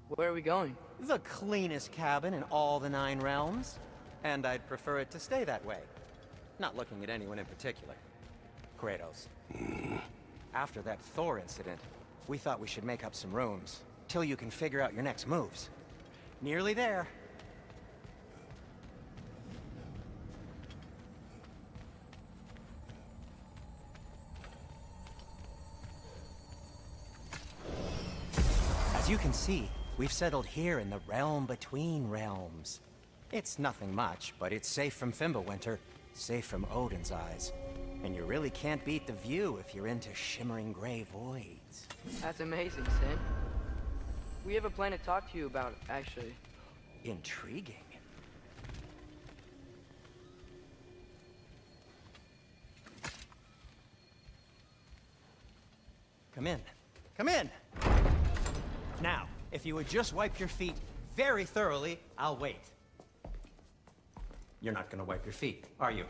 Where are we going? The cleanest cabin in all the 9 realms. And I'd prefer it to stay that way. Not looking at anyone in particular. Kratos. After that Thor incident, we thought we should make up some rooms, till you can figure out your next moves. Nearly there. As you can see, we've settled here in the realm between realms. It's nothing much, but it's safe from Fimbulwinter, safe from Odin's eyes. And you really can't beat the view if you're into shimmering gray voids. That's amazing, Sin. We have a plan to talk to you about, actually. Intriguing. Come in. Come in! Now, if you would just wipe your feet very thoroughly, I'll wait. You're not gonna wipe your feet, are you?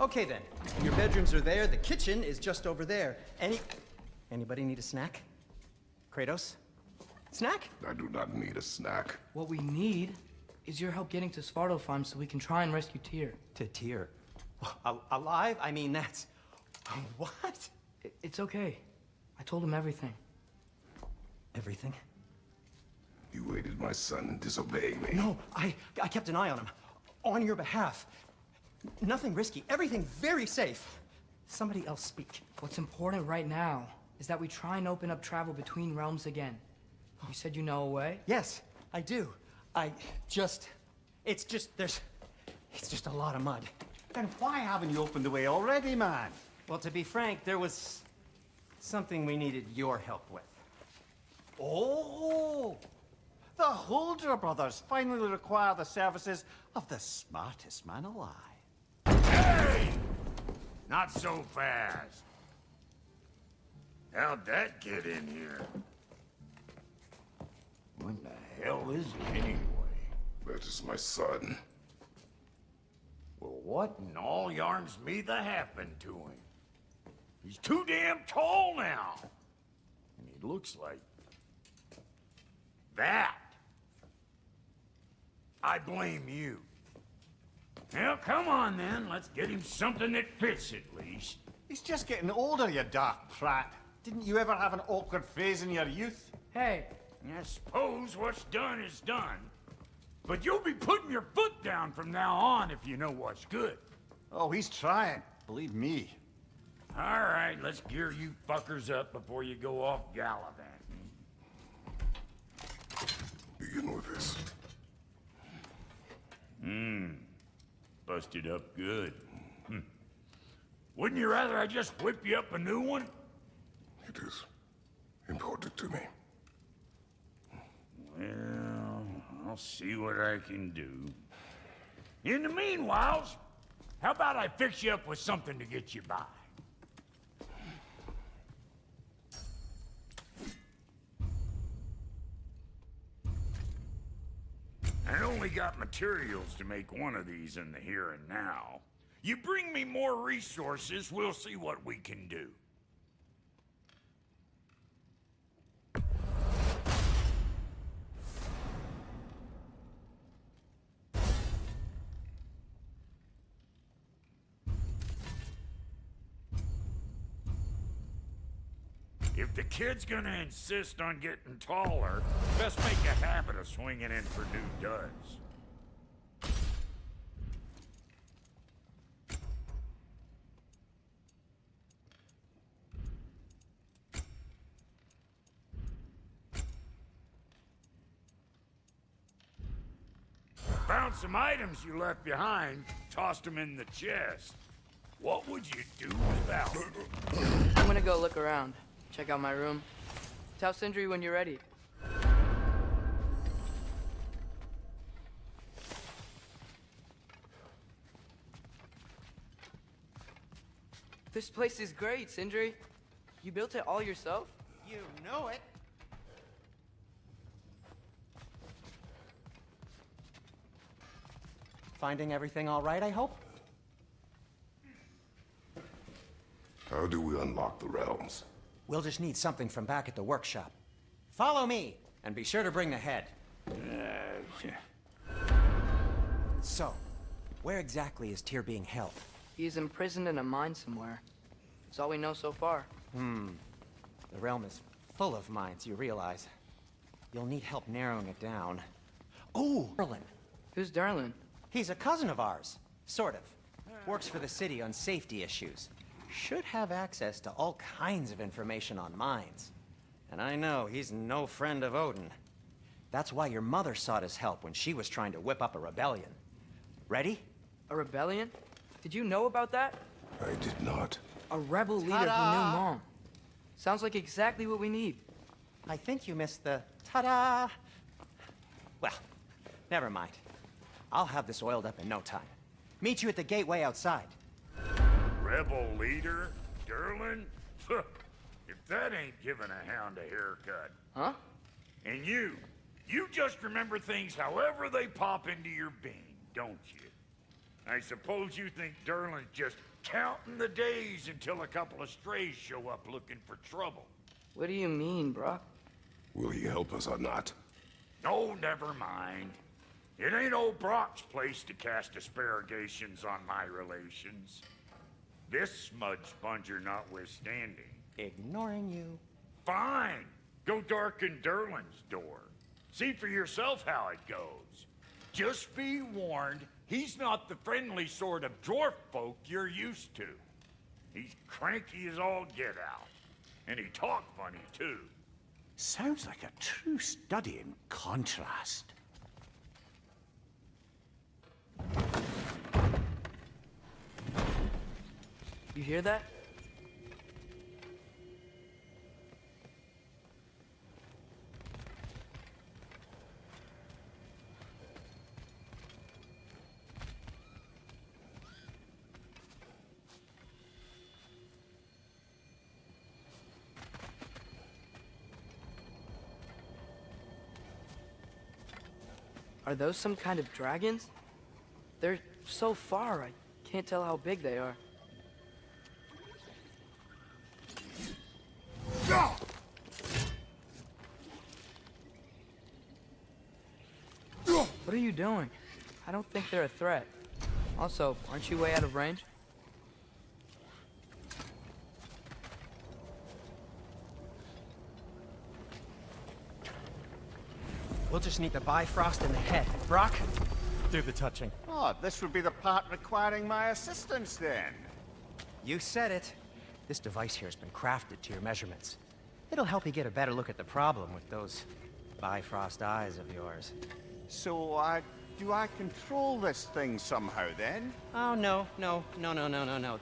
Okay then. Your bedrooms are there, the kitchen is just over there. Anybody need a snack? Kratos? Snack? I do not need a snack. What we need is your help getting to Svartalfheim so we can try and rescue Tyr. To Tyr? Alive? I mean, that's... What? It's okay. I told him everything. Everything? You aided my son and disobeyed me. No, I kept an eye on him. On your behalf. Nothing risky. Everything very safe. Somebody else speak. What's important right now is that we try and open up travel between realms again. You said you know a way? Yes, I do. It's just a lot of mud. Then why haven't you opened the way already, man? Well, to be frank, there was something we needed your help with. Oh! The Holder brothers finally require the services of the smartest man alive. Hey! Not so fast. How'd that get in here? What the hell is it anyway? That is my son. Well, what in all yarns me that happened to him? He's too damn tall now. And he looks like... that. I blame you. Well, come on then. Let's get him something that fits at least. He's just getting older, you daft prat. Didn't you ever have an awkward phase in your youth? Hey! I suppose what's done is done. But you'll be putting your foot down from now on if you know what's good. Oh, he's trying. Believe me. All right, let's gear you fuckers up before you go off gallivanting. Begin with this. Busted up good. Wouldn't you rather I just whip you up a new one? It is important to me. Well, I'll see what I can do. In the meanwhile, how about I fix you up with something to get you by? I only got materials to make one of these in the here and now. You bring me more resources, we'll see what we can do. If the kid's gonna insist on getting taller, best make a habit of swinging in for new duds. Found some items you left behind, tossed them in the chest. What would you do without them? I'm gonna go look around. Check out my room. Tell Sindri when you're ready. This place is great, Sindri. You built it all yourself? You know it. Finding everything all right, I hope? How do we unlock the realms? We'll just need something from back at the workshop. Follow me! And be sure to bring the head. So, where exactly is Tyr being held? He's imprisoned in a mine somewhere. That's all we know so far. The realm is full of mines, you realize. You'll need help narrowing it down. Oh, Derlin. Who's Derlin? He's a cousin of ours. Sort of. Works for the city on safety issues. Should have access to all kinds of information on mines. And I know he's no friend of Odin. That's why your mother sought his help when she was trying to whip up a rebellion. Ready? A rebellion? Did you know about that? I did not. A rebel leader who knew Mom. Sounds like exactly what we need. I think you missed the ta-da. Well, never mind. I'll have this oiled up in no time. Meet you at the gateway outside. Rebel leader? Derlin? If that ain't giving a hound a haircut. Huh? And you just remember things however they pop into your bean, don't you? I suppose you think Derlin's just counting the days until a couple of strays show up looking for trouble. What do you mean, Brock? Will he help us or not? Oh, never mind. It ain't old Brock's place to cast aspersions on my relations. This smudge sponger notwithstanding. Ignoring you. Fine. Go darken Derlin's door. See for yourself how it goes. Just be warned, he's not the friendly sort of dwarf folk you're used to. He's cranky as all get out. And he talk funny, too. Sounds like a true study in contrast. You hear that? Are those some kind of dragons? They're so far, I can't tell how big they are. What are you doing? I don't think they're a threat. Also, aren't you way out of range? We'll just need the Bifrost in the head. Brock, do the touching. Oh, this would be the part requiring my assistance then. You said it. This device here has been crafted to your measurements. It'll help you get a better look at the problem with those Bifrost eyes of yours. So, do I control this thing somehow then? Oh, no.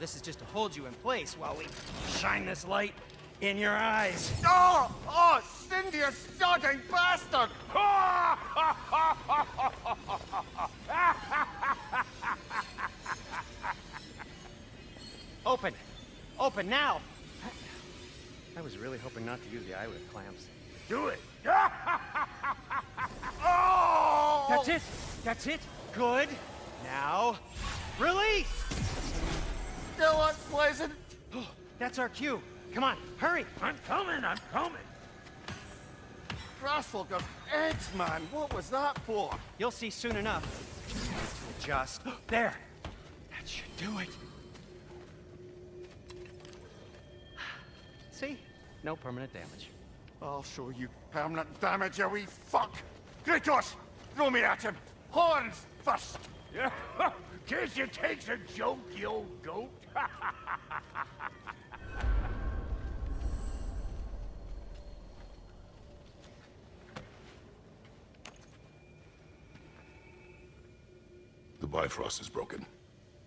This is just to hold you in place while we shine this light in your eyes. Oh! Oh, Cindy, you sodding bastard! Open! Open now! I was really hoping not to use the eyelid clamps. Do it! Oh! That's it! That's it! Good! Now, release! Still unpleasant. That's our cue. Come on, hurry! I'm coming! Trustful eggs, man. What was that for? You'll see soon enough. Just there. That should do it. See? No permanent damage. I'll show you permanent damage, you wee fuck. Kratos, throw me at him. Horns first. Yeah, guess it takes a joke, you old goat. The Bifrost is broken.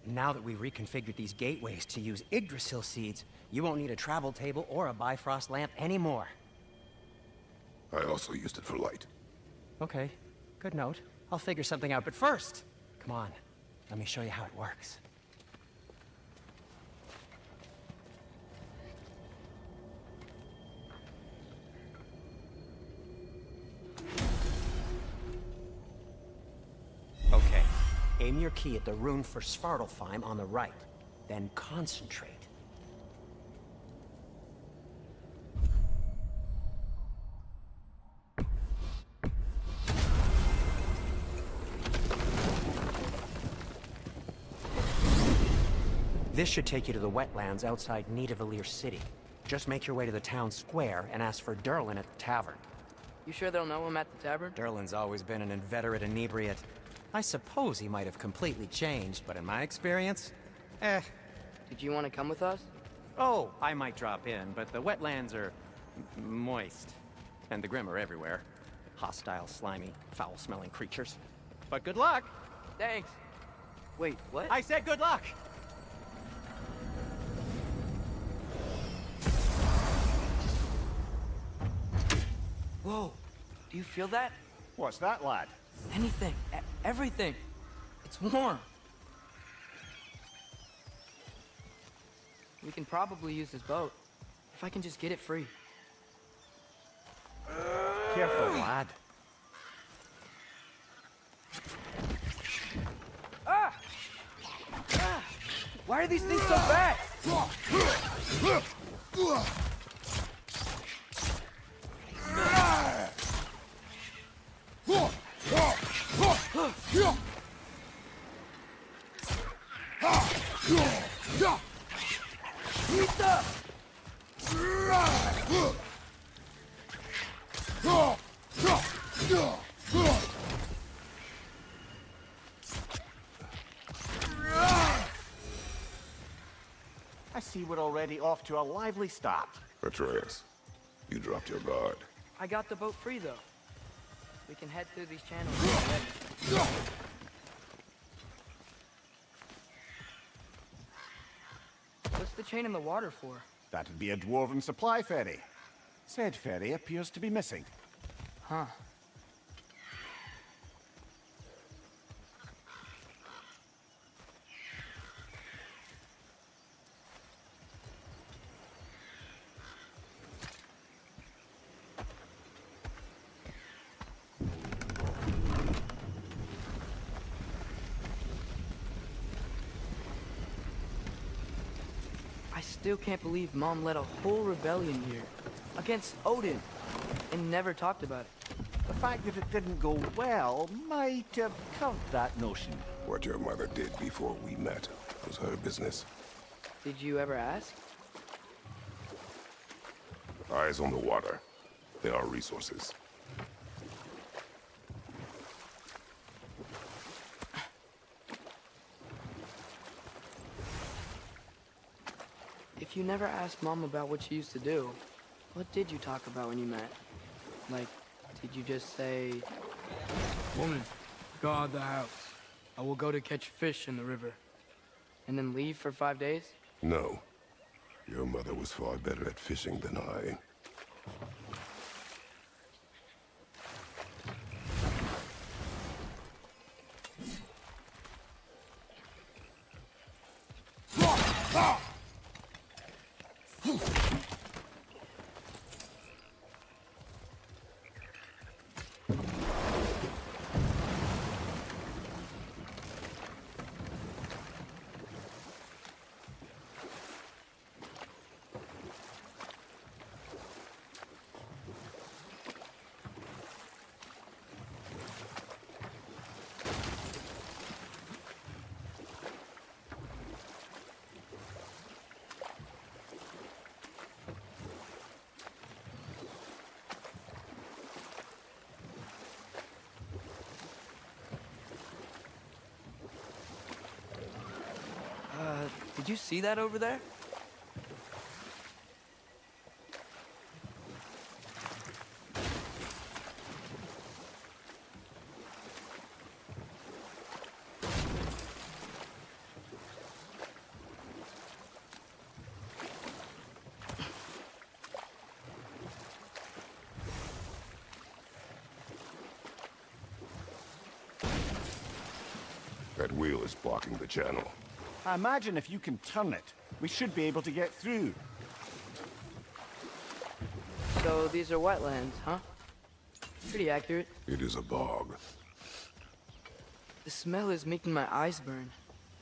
Now that we've reconfigured these gateways to use Yggdrasil seeds, you won't need a travel table or a Bifrost lamp anymore. I also used it for light. Okay, good note. I'll figure something out, but first, come on, let me show you how it works. Okay, aim your key at the rune for Svartalfheim on the right, then concentrate. This should take you to the wetlands outside Nidavellir City. Just make your way to the town square and ask for Derlin at the tavern. You sure they'll know him at the tavern? Derlin's always been an inveterate inebriate. I suppose he might have completely changed, but in my experience, Did you want to come with us? Oh, I might drop in, but the wetlands are moist. And the Grim are everywhere. Hostile, slimy, foul-smelling creatures. But good luck! Thanks. Wait, what? I said good luck! Whoa, do you feel that? What's that, lad? Anything, everything. It's warm. We can probably use this boat, if I can just get it free. Careful, lad. Ah! Ah! Why are these things so fast? I see we're already off to a lively start. Atreus, you dropped your guard. I got the boat free, though. We can head through these channels when we're ready. What's the chain in the water for? That'd be a dwarven supply ferry. Said ferry appears to be missing. Huh. I still can't believe Mom led a whole rebellion here against Odin and never talked about it. The fact that it didn't go well might have curved that notion. What your mother did before we met was her business. Did you ever ask? Eyes on the water. There are resources. If you never asked Mom about what she used to do, what did you talk about when you met? Like, did you just say, "Woman, guard the house. I will go to catch fish in the river," and then leave for 5 days? No. Your mother was far better at fishing than I. Did you see that over there? That wheel is blocking the channel. I imagine if you can turn it, we should be able to get through. So these are wetlands, huh? Pretty accurate. It is a bog. The smell is making my eyes burn.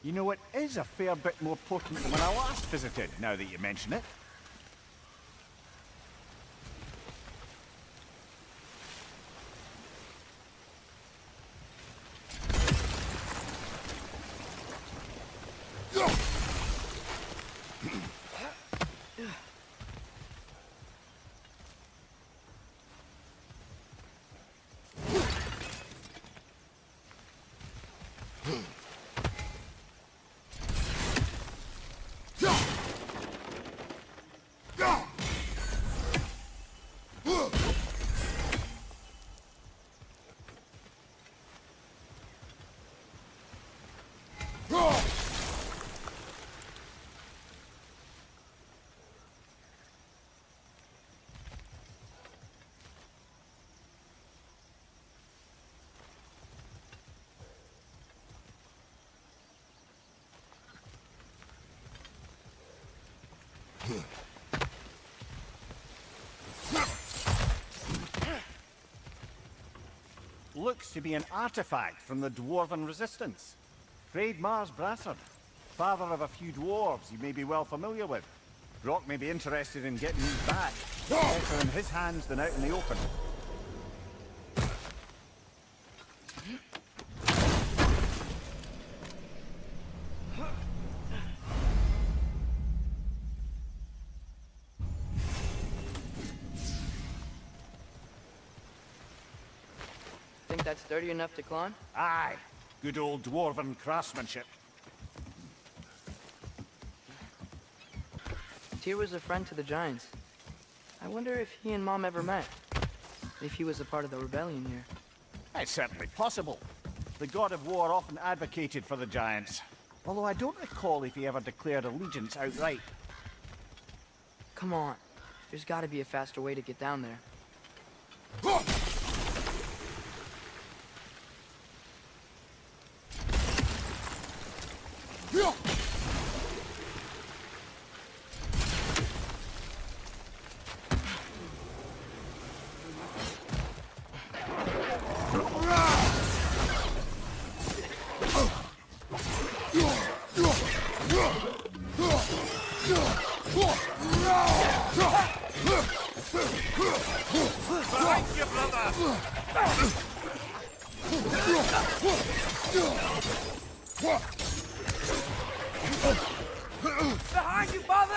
You know, it is a fair bit more potent than when I last visited, now that you mention it. Looks to be an artifact from the Dwarven Resistance. Mars Brassard, father of a few dwarves you may be well familiar with. Brock may be interested in getting these back. Better in his hands than out in the open. Think that's sturdy enough to climb? Aye, good old Dwarven craftsmanship. Tyr was a friend to the Giants. I wonder if he and Mom ever met. If he was a part of the rebellion here. It's certainly possible. The god of war often advocated for the Giants. Although I don't recall if he ever declared allegiance outright. Come on. There's gotta be a faster way to get down there. Behind you, father!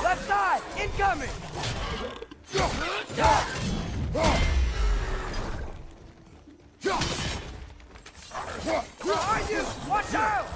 Left side! Incoming! Behind you! Watch out!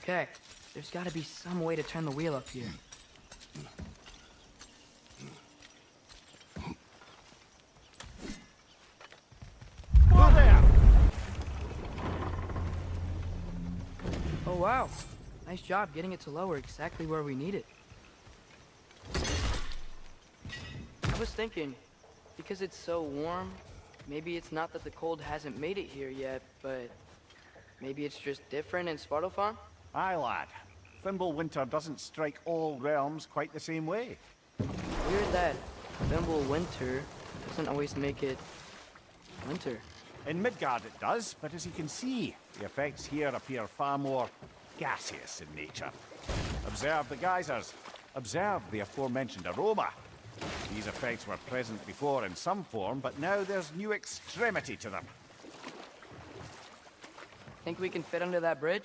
Okay, there's gotta be some way to turn the wheel up here. Whoa there! Oh wow, nice job getting it to lower exactly where we need it. I was thinking, Because it's so warm, maybe it's not that the cold hasn't made it here yet, but maybe it's just different in Svartalfheim? Aye, lad. Winter doesn't strike all realms quite the same way. Weird that winter doesn't always make it winter. In Midgard it does, but as you can see, the effects here appear far more gaseous in nature. Observe the geysers. Observe the aforementioned aroma. These effects were present before in some form, but now there's new extremity to them. Think we can fit under that bridge?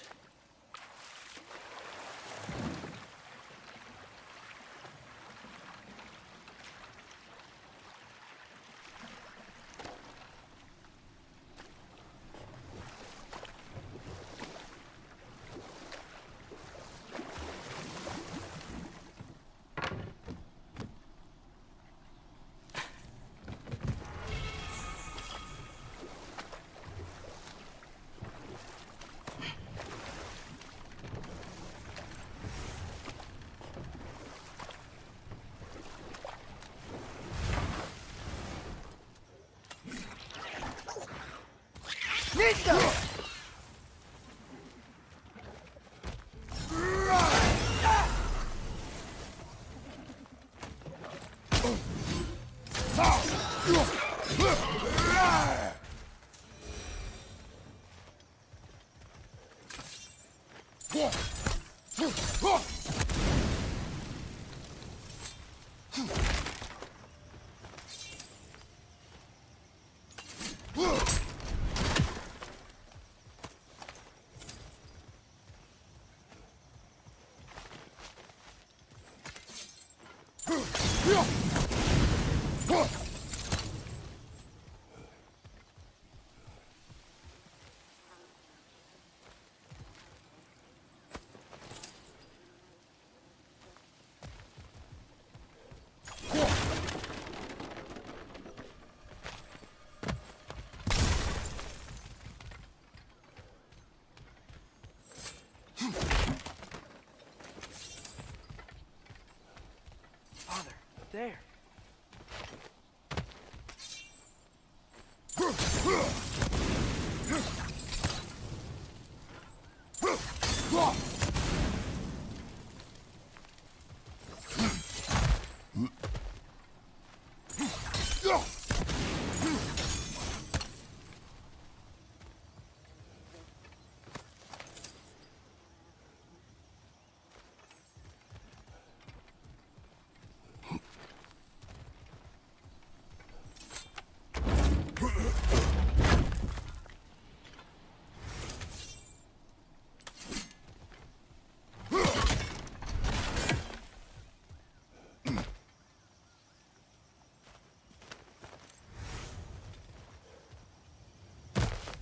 Father, there.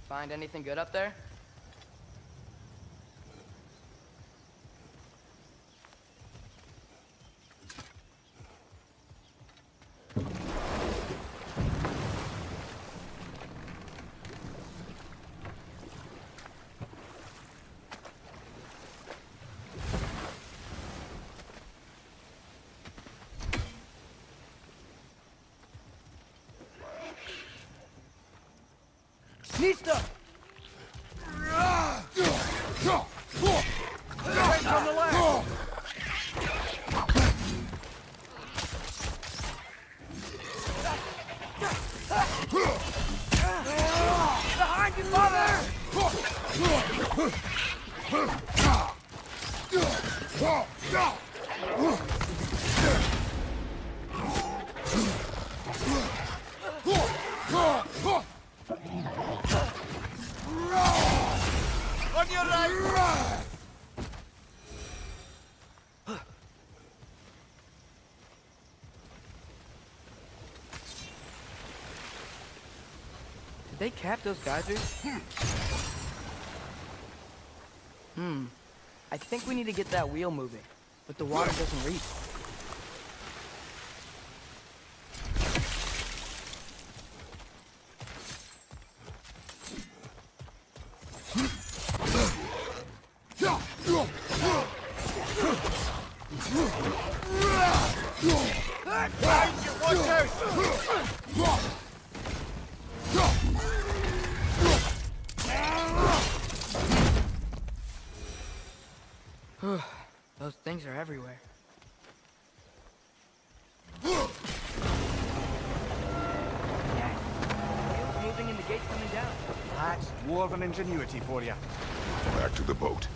Find anything good up there? Nista! Right from the left! Behind you, father! On your right! Did they cap those geysers? I think we need to get that wheel moving, but the water doesn't reach. Watch out! Those things are everywhere. Wheels moving and the gate's coming down. That's dwarven ingenuity for you. Back to the boat.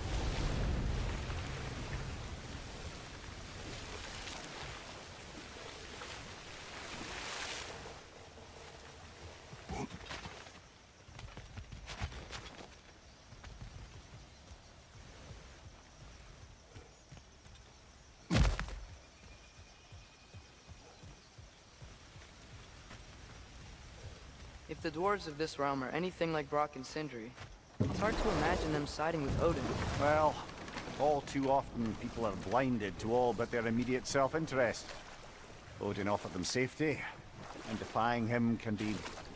If the dwarves of this realm are anything like Brock and Sindri, it's hard to imagine them siding with Odin. Well, all too often people are blinded to all but their immediate self-interest. Odin offered them safety, and defying him can be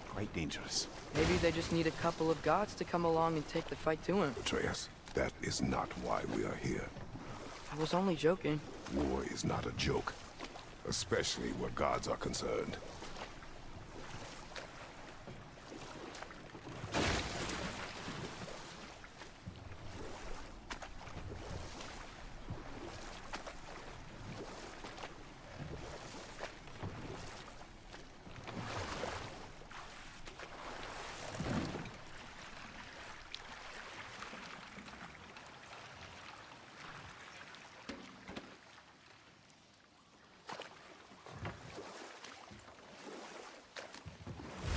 quite dangerous. Maybe they just need a couple of gods to come along and take the fight to him. Atreus, that is not why we are here. I was only joking. War is not a joke, especially where gods are concerned.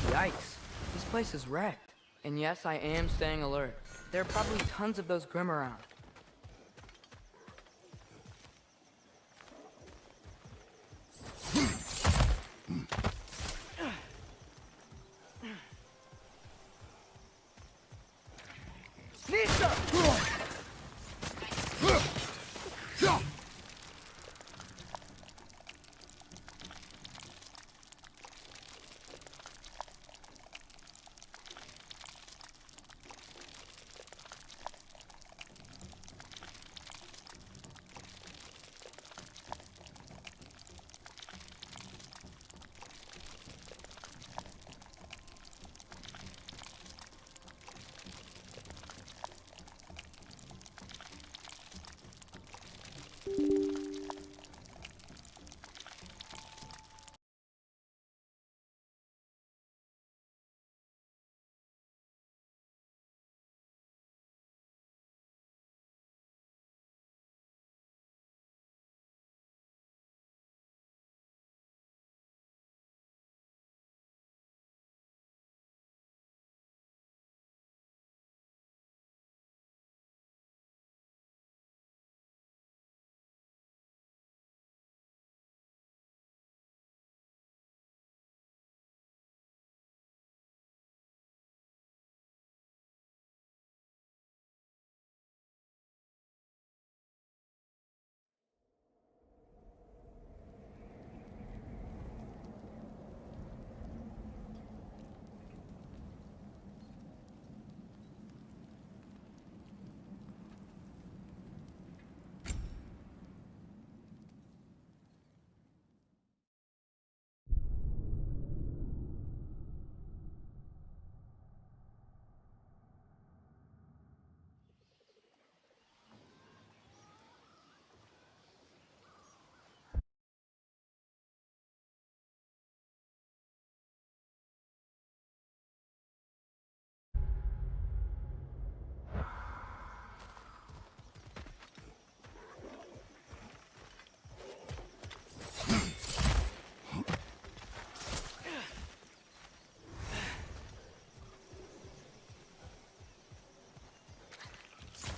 Yikes. This place is wrecked. And yes, I am staying alert. There are probably tons of those Grim around. Nisa!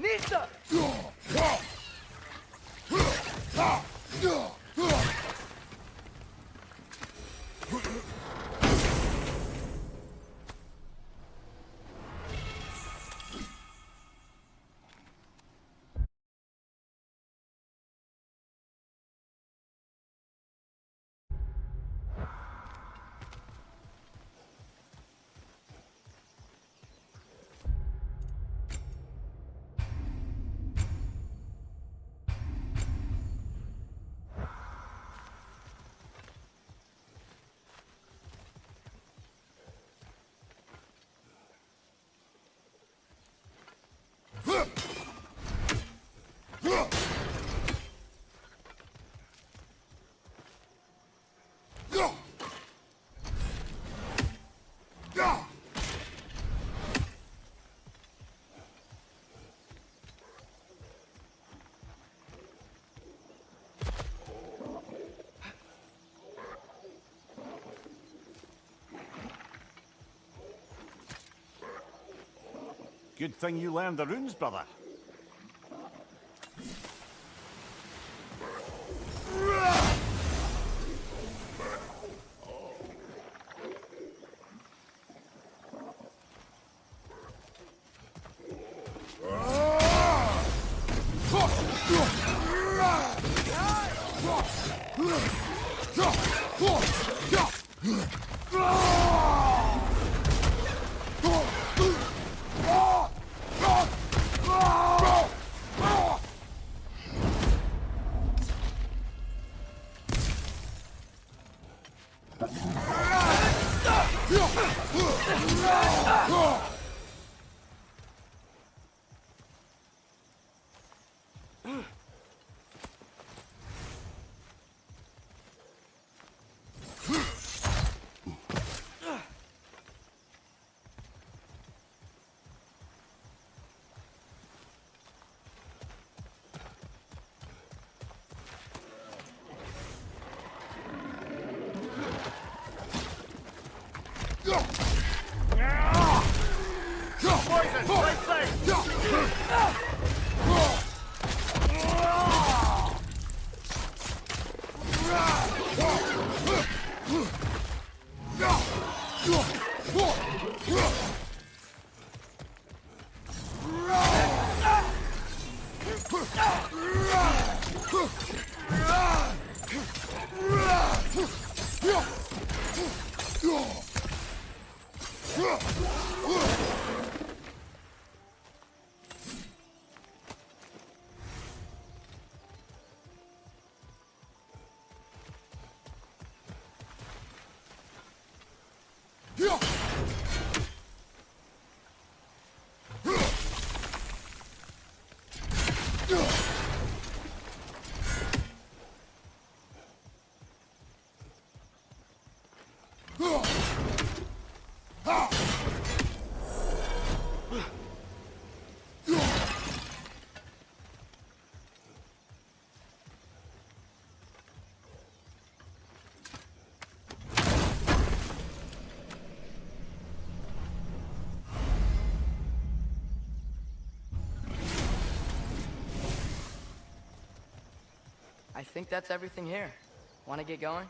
Nisa! Good thing you learned the runes, brother. Poison! Right side! I think that's everything here. Want to get going?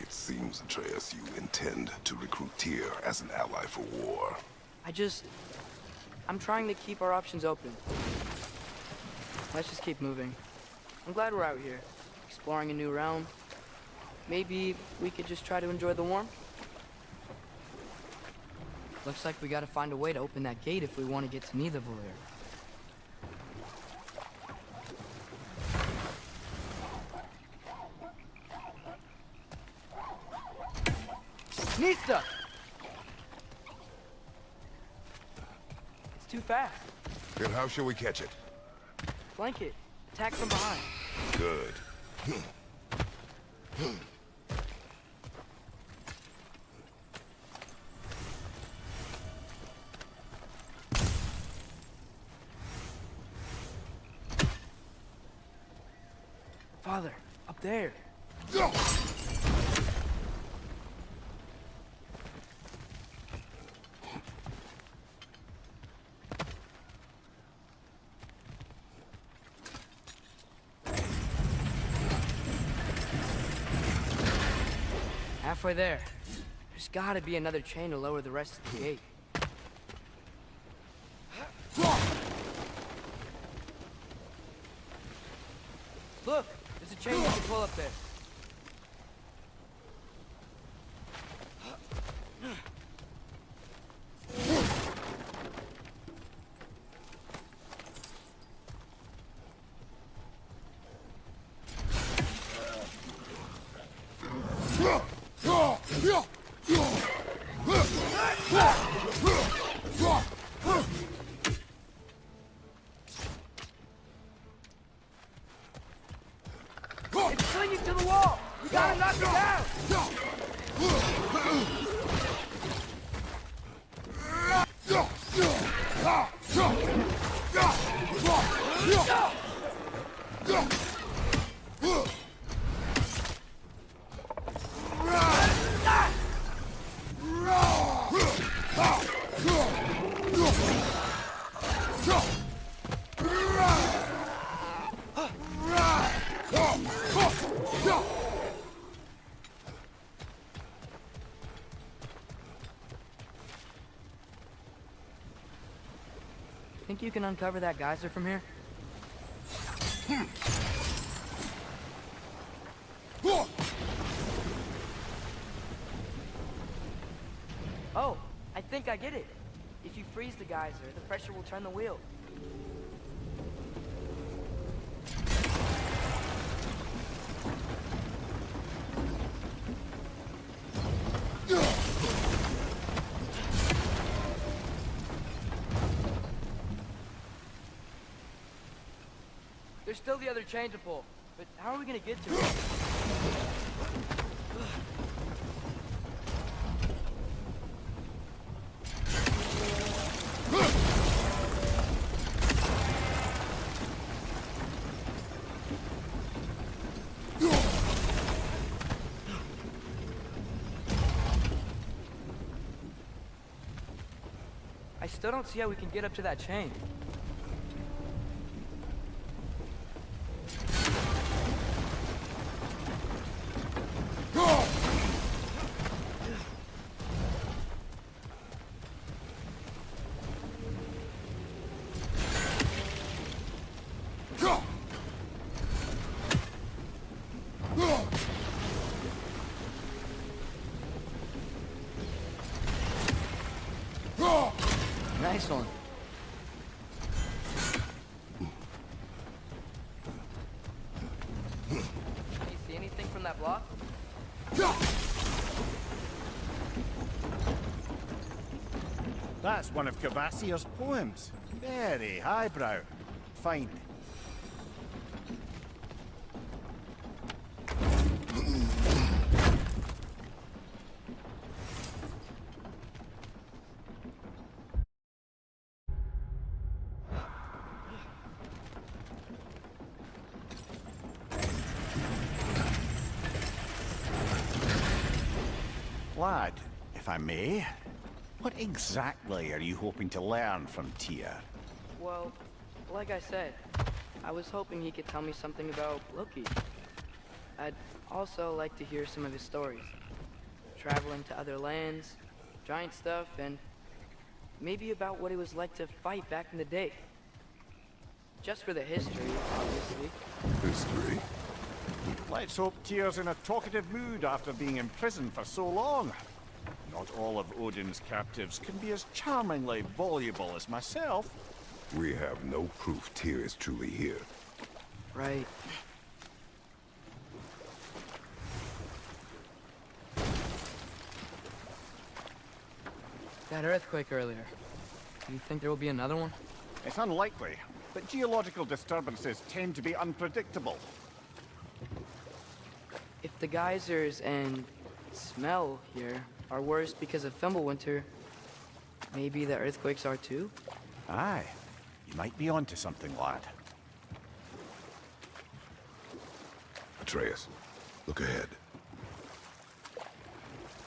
Seems, Atreus, you intend to recruit Tyr as an ally for war. I'm trying to keep our options open. Let's just keep moving. I'm glad we're out here, exploring a new realm. Maybe we could just try to enjoy the warmth? Looks like we gotta find a way to open that gate if we want to get to Nidavellir. Nista! It's too fast. Then how shall we catch it? Flank it. Attack from behind. Good. Father, up there. Halfway there. There's gotta be another chain to lower the rest of the gate. Look! There's a chain you can pull up there. We gotta knock him down! Think you can uncover that geyser from here? Oh, I think I get it. If you freeze the geyser, the pressure will turn the wheel. There's still the other chain to pull, but how are we gonna get to it? I still don't see how we can get up to that chain. Nice one. Can you see anything from that block? That's one of Cavassier's poems. Very highbrow. Fine. Lad, if I may, what exactly are you hoping to learn from Tyr? Well, like I said, I was hoping he could tell me something about Loki. I'd also like to hear some of his stories. Traveling to other lands, giant stuff, and maybe about what it was like to fight back in the day. Just for the history, obviously. History? Let's hope Tyr's in a talkative mood after being in prison for so long. Not all of Odin's captives can be as charmingly voluble as myself. We have no proof Tyr is truly here. Right. That earthquake earlier. Do you think there will be another one? It's unlikely, but geological disturbances tend to be unpredictable. If the geysers and smell here are worse because of Fimbulwinter, maybe the earthquakes are too? Aye, you might be onto something, lad. Atreus, look ahead.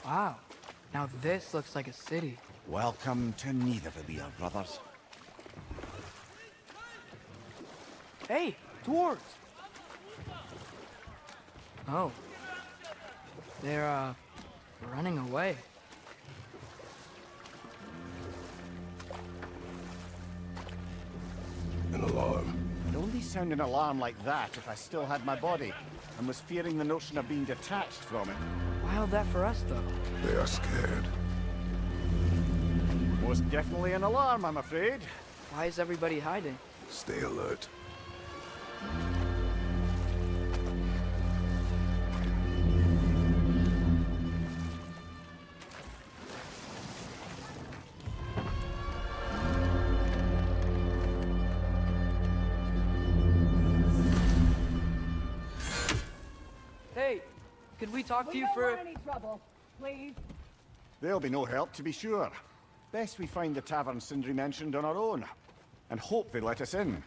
Wow. Now this looks like a city. Welcome to Nidavellir, brothers. Hey, dwarves! Oh. They're, running away. An alarm. I'd only sound an alarm like that if I still had my body, and was fearing the notion of being detached from it. Wild that for us, though. They are scared. Most definitely an alarm, I'm afraid. Why is everybody hiding? Stay alert. Hey, could we talk to you don't for... want any trouble, please. There'll be no help, to be sure. Best we find the tavern Sindri mentioned on our own, and hope they let us in.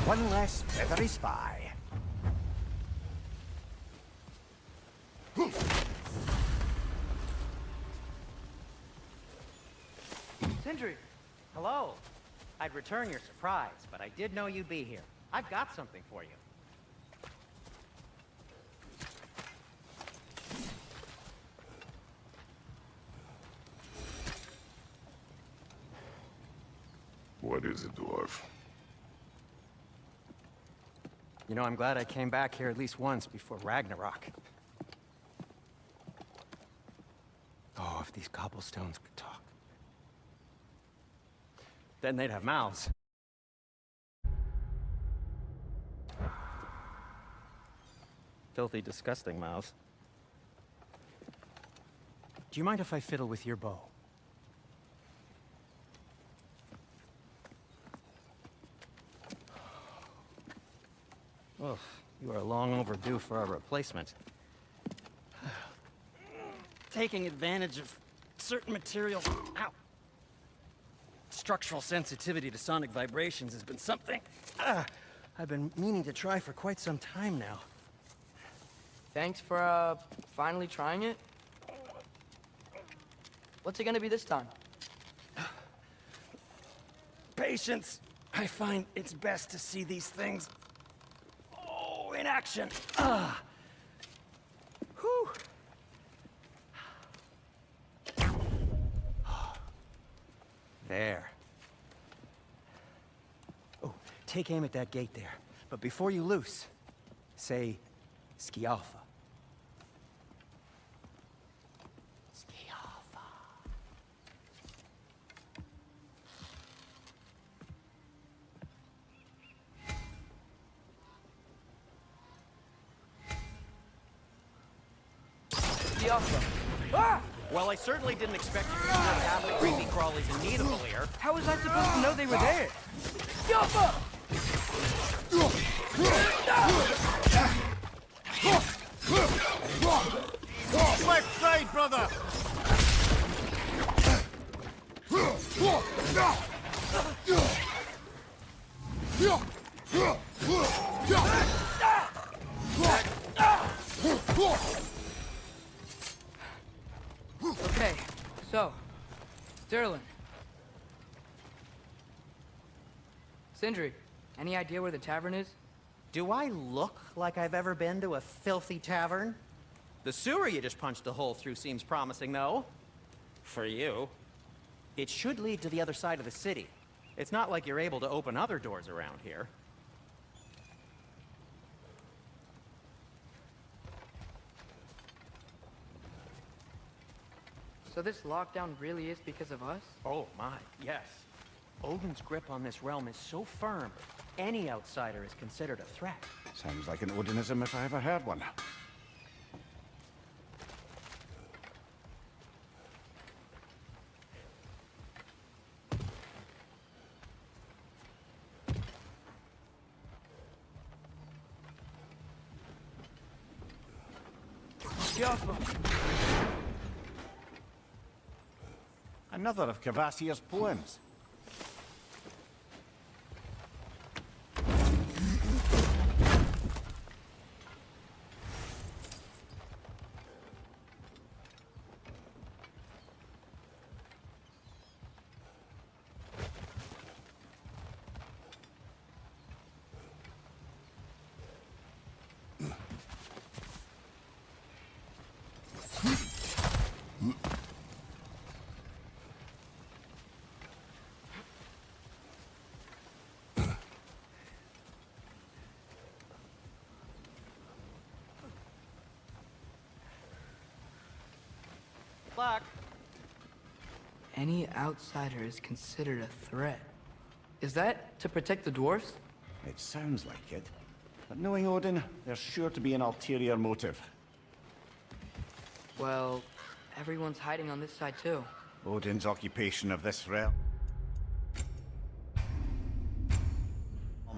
One less feathery spy. Sindri! Hello. I'd return your surprise, but I did know you'd be here. I've got something for you. What is it, dwarf? You know, I'm glad I came back here at least once before Ragnarok. Oh, if these cobblestones could talk. Then they'd have mouths. Filthy, disgusting mouths. Do you mind if I fiddle with your bow? Oh, you are long overdue for a replacement. Taking advantage of certain materials. Ow! Structural sensitivity to sonic vibrations has been something I've been meaning to try for quite some time now. Thanks for, finally trying it. What's it gonna be this time? Patience. I find it's best to see these things in action. Whew. There. Oh, take aim at that gate there. But before you loose, say, Skialfa. Skialfa. Skialfa. Ah! Well, I certainly didn't expect you to have the creepy crawlies in need of a leer. How was I supposed to know they were there? Skialfa! Left side, brother! Okay, so, Sterling. Sindri, any idea where the tavern is? Do I look like I've ever been to a filthy tavern? The sewer you just punched a hole through seems promising, though. For you. It should lead to the other side of the city. It's not like you're able to open other doors around here. So this lockdown really is because of us? Oh my, yes. Odin's grip on this realm is so firm, any outsider is considered a threat. Sounds like an Odinism if I ever heard one. Another of Kvasir's poems. Luck. Any outsider is considered a threat. Is that to protect the dwarfs? It sounds like it. But knowing Odin, there's sure to be an ulterior motive. Well, everyone's hiding on this side too. Odin's occupation of this realm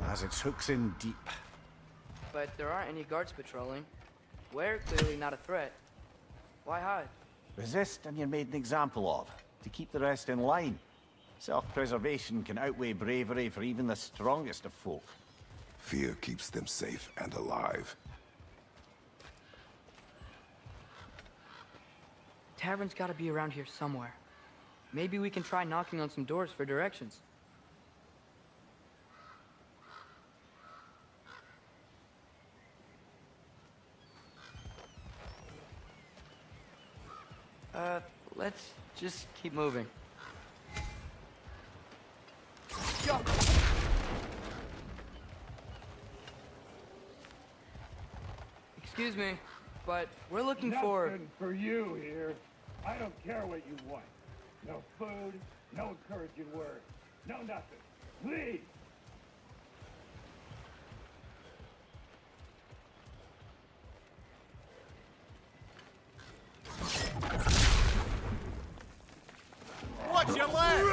has its hooks in deep. But there aren't any guards patrolling. We're clearly not a threat. Why hide? Resist and you're made an example of, to keep the rest in line. Self-preservation can outweigh bravery for even the strongest of folk. Fear keeps them safe and alive. Tavern's gotta be around here somewhere. Maybe we can try knocking on some doors for directions. Let's just keep moving. Go! Excuse me, but we're looking for... Nothing for you here. I don't care what you want. No food, no encouraging words, no nothing. Leave! Watch your leg!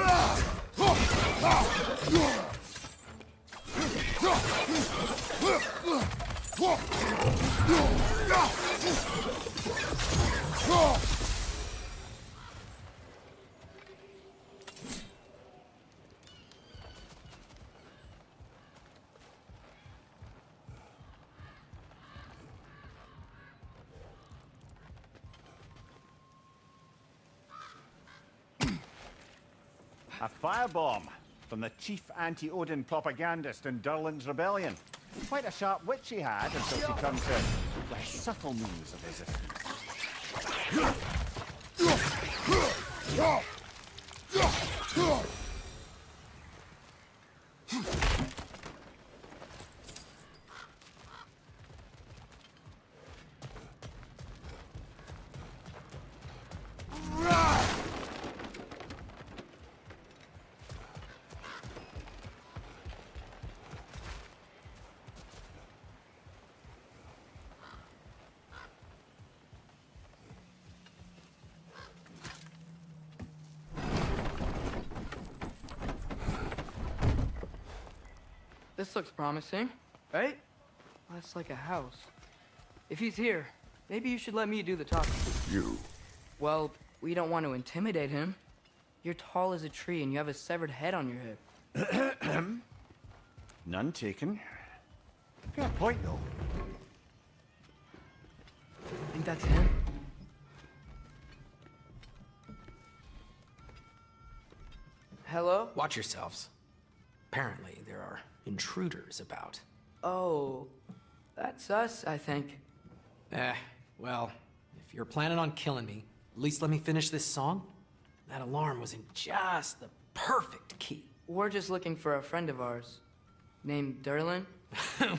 A firebomb from the chief anti-Odin propagandist in Durlin's rebellion. Quite a sharp wit she had until she turned to less subtle means of resistance. This looks promising, right? That's like a house. If he's here, maybe you should let me do the talking. You. Well, we don't want to intimidate him. You're tall as a tree and you have a severed head on your head. None taken. Fair point, though. Think that's him? Hello? Watch yourselves. Apparently, there are intruders about. Oh, that's us, I think. Well, if you're planning on killing me, at least let me finish this song. That alarm was in just the perfect key. We're just looking for a friend of ours, named Durlin.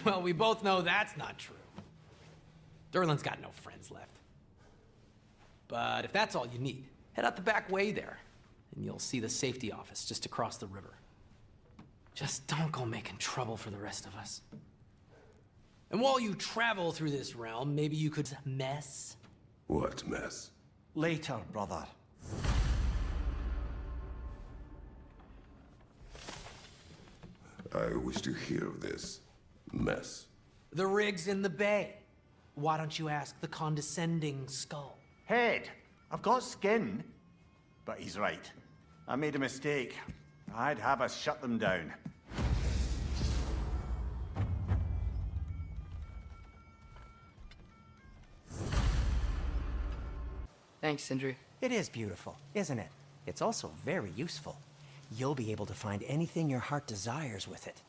Well, we both know that's not true. Durlin's got no friends left. But if that's all you need, head out the back way there, and you'll see the safety office just across the river. Just don't go making trouble for the rest of us. And while you travel through this realm, maybe you could mess? What mess? Later, brother. I wish to hear of this mess. The rig's in the bay. Why don't you ask the condescending skull? Head. I've got skin. But he's right. I made a mistake. I'd have us shut them down. Thanks, Sindri. It is beautiful, isn't it? It's also very useful. You'll be able to find anything your heart desires with it.